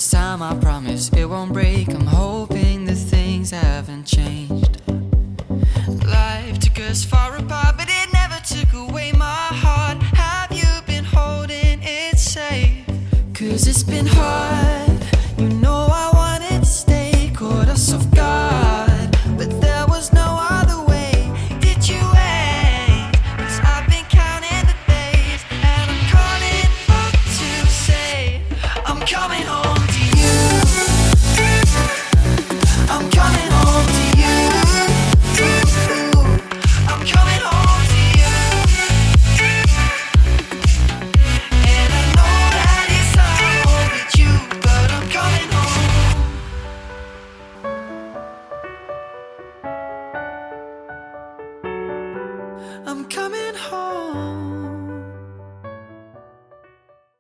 This time I promise it won't break. I'm hoping that things haven't changed. Life took us far apart, but it never took away my heart. Have you been holding it safe? 'Cause it's been hard. You know I wanted to stay, caught us off guard, but there was no other way. Did you wait? 'Cause I've been counting the days, and I'm calling up to say I'm coming home.